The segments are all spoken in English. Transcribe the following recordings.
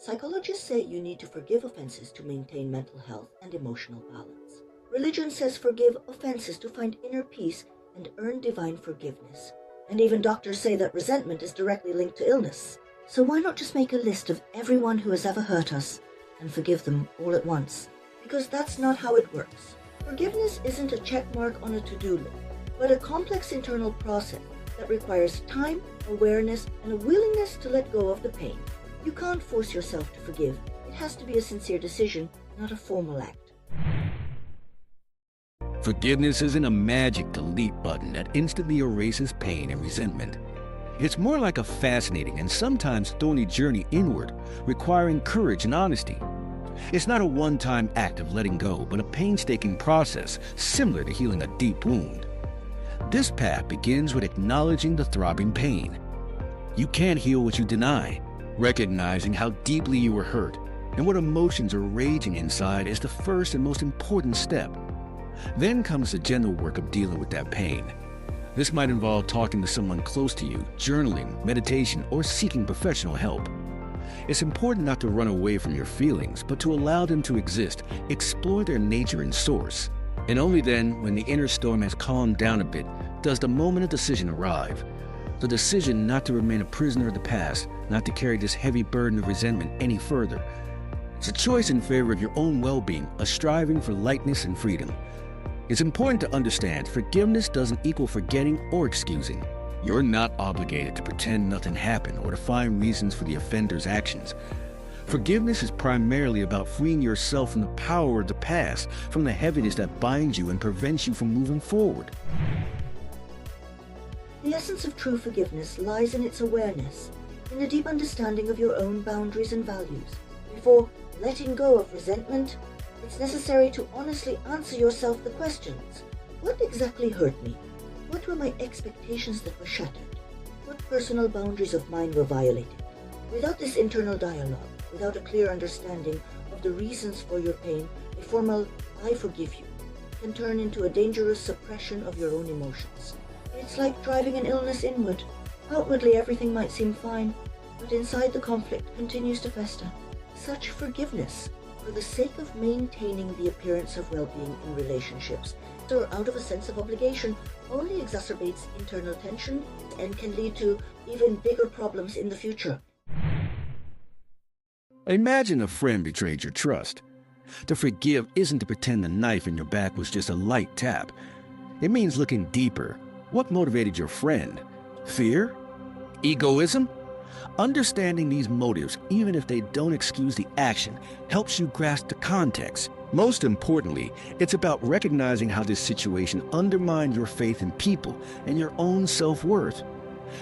Psychologists say you need to forgive offenses to maintain mental health and emotional balance. Religion says forgive offenses to find inner peace and earn divine forgiveness. And even doctors say that resentment is directly linked to illness. So why not just make a list of everyone who has ever hurt us and forgive them all at once? Because that's not how it works. Forgiveness isn't a check mark on a to-do list, but a complex internal process that requires time, awareness, and a willingness to let go of the pain. You can't force yourself to forgive. It has to be a sincere decision, not a formal act. Forgiveness isn't a magic delete button that instantly erases pain and resentment. It's more like a fascinating and sometimes thorny journey inward, requiring courage and honesty. It's not a one-time act of letting go, but a painstaking process similar to healing a deep wound. This path begins with acknowledging the throbbing pain. You can't heal what you deny. Recognizing how deeply you were hurt and what emotions are raging inside is the first and most important step. Then comes the gentle work of dealing with that pain. This might involve talking to someone close to you, journaling, meditation, or seeking professional help. It's important not to run away from your feelings, but to allow them to exist, explore their nature and source. And only then, when the inner storm has calmed down a bit, does the moment of decision arrive. The decision not to remain a prisoner of the past, not to carry this heavy burden of resentment any further. It's a choice in favor of your own well-being, a striving for lightness and freedom. It's important to understand forgiveness doesn't equal forgetting or excusing. You're not obligated to pretend nothing happened or to find reasons for the offender's actions. Forgiveness is primarily about freeing yourself from the power of the past, from the heaviness that binds you and prevents you from moving forward. The essence of true forgiveness lies in its awareness, in a deep understanding of your own boundaries and values. Before letting go of resentment, it's necessary to honestly answer yourself the questions. What exactly hurt me? What were my expectations that were shattered? What personal boundaries of mine were violated? Without this internal dialogue, without a clear understanding of the reasons for your pain, a formal "I forgive you" can turn into a dangerous suppression of your own emotions. It's like driving an illness inward. Outwardly everything might seem fine, but inside the conflict continues to fester. Such forgiveness, for the sake of maintaining the appearance of well-being in relationships, or out of a sense of obligation, only exacerbates internal tension and can lead to even bigger problems in the future. Imagine a friend betrayed your trust. To forgive isn't to pretend the knife in your back was just a light tap. It means looking deeper. What motivated your friend? Fear? Egoism? Understanding these motives, even if they don't excuse the action, helps you grasp the context. Most importantly, it's about recognizing how this situation undermined your faith in people and your own self-worth.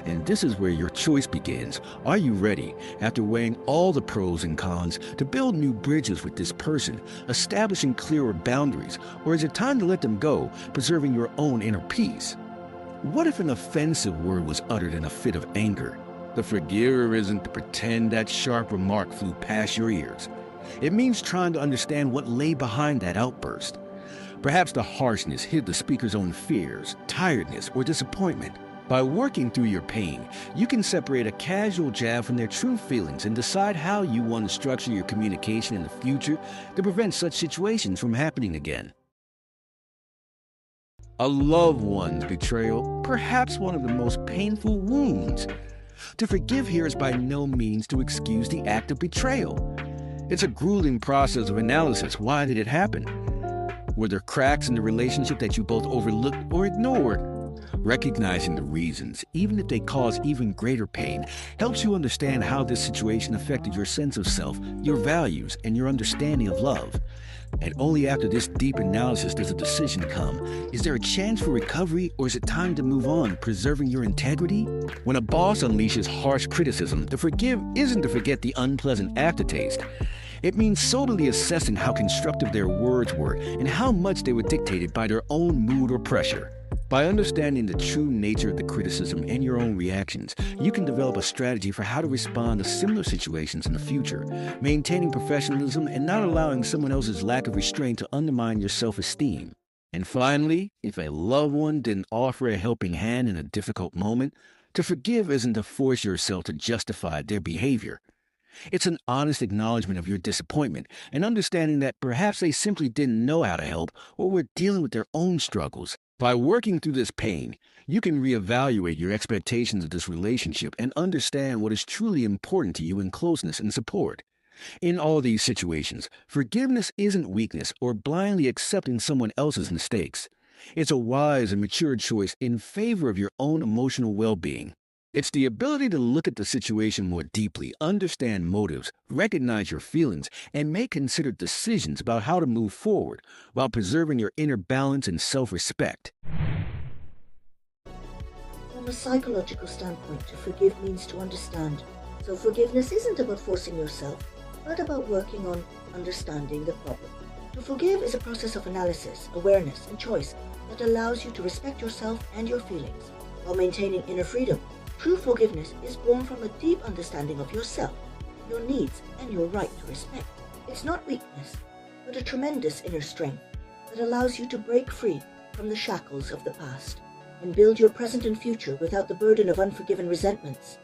And this is where your choice begins. Are you ready, after weighing all the pros and cons, to build new bridges with this person, establishing clearer boundaries, or is it time to let them go, preserving your own inner peace? What if an offensive word was uttered in a fit of anger? The forgiver isn't to pretend that sharp remark flew past your ears. It means trying to understand what lay behind that outburst. Perhaps the harshness hid the speaker's own fears, tiredness, or disappointment. By working through your pain, you can separate a casual jab from their true feelings and decide how you want to structure your communication in the future to prevent such situations from happening again. A loved one's betrayal, perhaps one of the most painful wounds. To forgive here is by no means to excuse the act of betrayal. It's a grueling process of analysis. Why did it happen? Were there cracks in the relationship that you both overlooked or ignored? Recognizing the reasons, even if they cause even greater pain, helps you understand how this situation affected your sense of self, your values, and your understanding of love. And only after this deep analysis does a decision come. Is there a chance for recovery, or is it time to move on, preserving your integrity? When a boss unleashes harsh criticism, to forgive isn't to forget the unpleasant aftertaste. It means soberly assessing how constructive their words were and how much they were dictated by their own mood or pressure. By understanding the true nature of the criticism and your own reactions, you can develop a strategy for how to respond to similar situations in the future, maintaining professionalism and not allowing someone else's lack of restraint to undermine your self-esteem. And finally, if a loved one didn't offer a helping hand in a difficult moment, to forgive isn't to force yourself to justify their behavior. It's an honest acknowledgement of your disappointment and understanding that perhaps they simply didn't know how to help or were dealing with their own struggles. By working through this pain, you can reevaluate your expectations of this relationship and understand what is truly important to you in closeness and support. In all these situations, forgiveness isn't weakness or blindly accepting someone else's mistakes. It's a wise and mature choice in favor of your own emotional well-being. It's the ability to look at the situation more deeply, understand motives, recognize your feelings, and make considered decisions about how to move forward while preserving your inner balance and self-respect. From a psychological standpoint, to forgive means to understand. So forgiveness isn't about forcing yourself, but about working on understanding the problem. To forgive is a process of analysis, awareness, and choice that allows you to respect yourself and your feelings while maintaining inner freedom. True forgiveness is born from a deep understanding of yourself, your needs, and your right to respect. It's not weakness, but a tremendous inner strength that allows you to break free from the shackles of the past and build your present and future without the burden of unforgiven resentments.